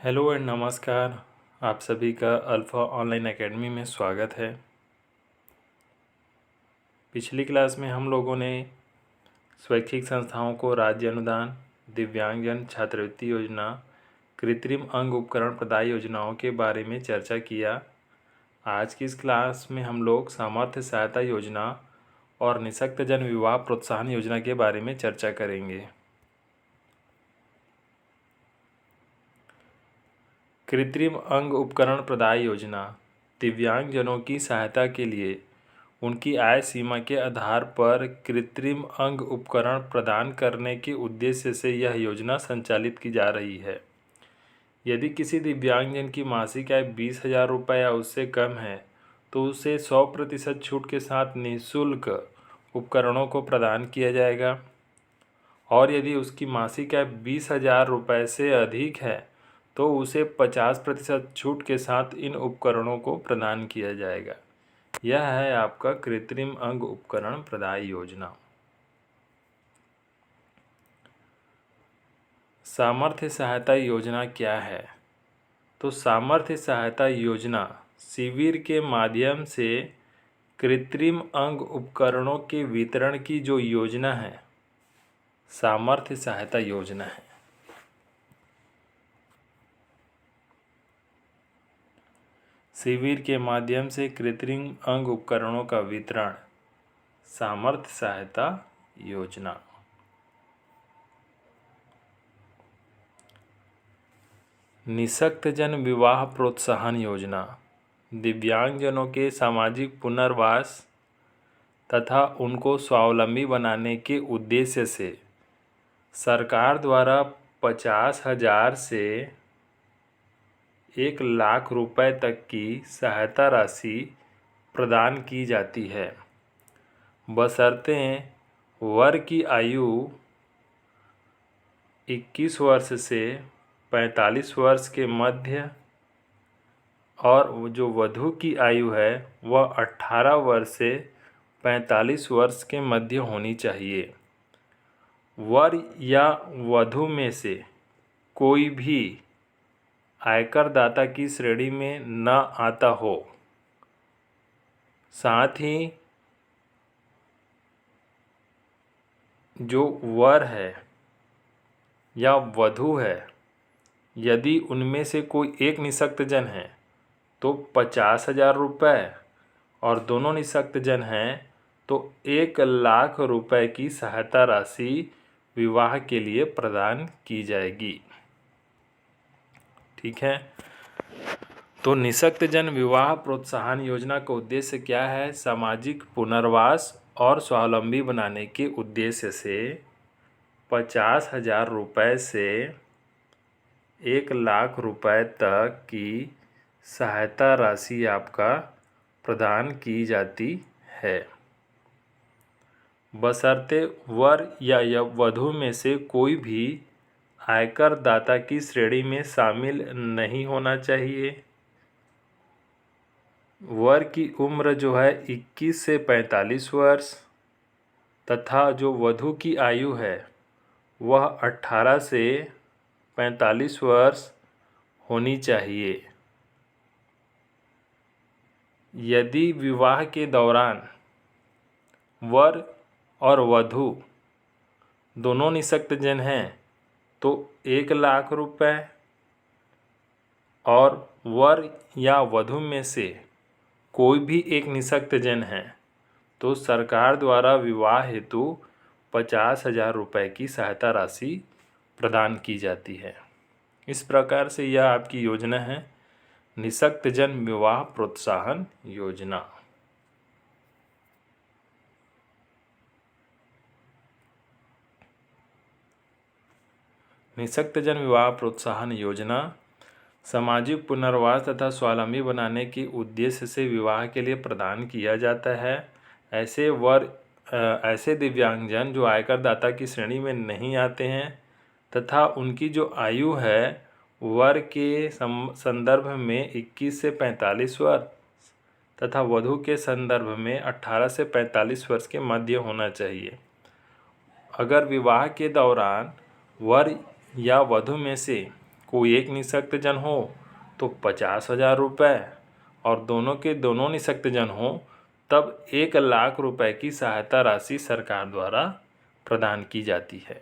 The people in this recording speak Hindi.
हेलो एंड नमस्कार। आप सभी का अल्फ़ा ऑनलाइन एकेडमी में स्वागत है। पिछली क्लास में हम लोगों ने स्वैच्छिक संस्थाओं को राज्य अनुदान, दिव्यांगजन छात्रवृत्ति योजना, कृत्रिम अंग उपकरण प्रदाय योजनाओं के बारे में चर्चा किया। आज की इस क्लास में हम लोग सामर्थ्य सहायता योजना और निःशक्तजन विवाह प्रोत्साहन योजना के बारे में चर्चा करेंगे। कृत्रिम अंग उपकरण प्रदाय योजना दिव्यांगजनों की सहायता के लिए उनकी आय सीमा के आधार पर कृत्रिम अंग उपकरण प्रदान करने के उद्देश्य से यह योजना संचालित की जा रही है। यदि किसी दिव्यांगजन की मासिक आय 20,000 रुपये या उससे कम है तो उसे 100% छूट के साथ निःशुल्क उपकरणों को प्रदान किया जाएगा, और यदि उसकी मासिक आय 20,000 रुपये से अधिक है तो उसे 50% छूट के साथ इन उपकरणों को प्रदान किया जाएगा। यह है आपका कृत्रिम अंग उपकरण प्रदाय योजना। सामर्थ्य सहायता योजना क्या है? तो सामर्थ्य सहायता योजना शिविर के माध्यम से कृत्रिम अंग उपकरणों के वितरण की जो योजना है, सामर्थ्य सहायता योजना है। शिविर के माध्यम से कृत्रिम अंग उपकरणों का वितरण, सामर्थ्य सहायता योजना। निःशक्तजन विवाह प्रोत्साहन योजना दिव्यांगजनों के सामाजिक पुनर्वास तथा उनको स्वावलंबी बनाने के उद्देश्य से सरकार द्वारा 50,000 से 1,00,000 रुपए तक की सहायता राशि प्रदान की जाती है, बशर्ते वर की आयु 21 वर्ष से 45 वर्ष के मध्य और जो वधू की आयु है वह 18 वर्ष से 45 वर्ष के मध्य होनी चाहिए। वर या वधू में से कोई भी आयकर दाता की श्रेणी में न आता हो। साथ ही जो वर है या वधू है, यदि उनमें से कोई एक निःशक्तजन है तो 50,000 रुपये, और दोनों निःशक्तजन हैं तो 1,00,000 रुपये की सहायता राशि विवाह के लिए प्रदान की जाएगी। ठीक है, तो निःशक्तजन विवाह प्रोत्साहन योजना का उद्देश्य क्या है? सामाजिक पुनर्वास और स्वावलंबी बनाने के उद्देश्य से 50,000 रुपये से 1,00,000 रुपये तक की सहायता राशि आपका प्रदान की जाती है, बशर्ते वर या वधू में से कोई भी आयकर दाता की श्रेणी में शामिल नहीं होना चाहिए। वर की उम्र जो है 21 से 45 वर्ष तथा जो वधू की आयु है वह 18 से 45 वर्ष होनी चाहिए। यदि विवाह के दौरान वर और वधू दोनों निःशक्तजन हैं तो 1,00,000 रुपये, और वर या वधू में से कोई भी एक निःशक्तजन है तो सरकार द्वारा विवाह हेतु 50,000 रुपये की सहायता राशि प्रदान की जाती है। इस प्रकार से यह आपकी योजना है, निःशक्तजन विवाह प्रोत्साहन योजना। निःशक्तजन विवाह प्रोत्साहन योजना सामाजिक पुनर्वास तथा स्वावलंबी बनाने के उद्देश्य से विवाह के लिए प्रदान किया जाता है। ऐसे दिव्यांगजन जो आयकर दाता की श्रेणी में नहीं आते हैं तथा उनकी जो आयु है वर के संदर्भ में 21 से 45 वर्ष तथा वधू के संदर्भ में 18 से 45 वर्ष के मध्य होना चाहिए। अगर विवाह के दौरान वर या वधू में से कोई एक निःशक्तजन हो तो 50,000 रुपये और दोनों के दोनों निःशक्तजन हो तब 1 लाख रुपए की सहायता राशि सरकार द्वारा प्रदान की जाती है।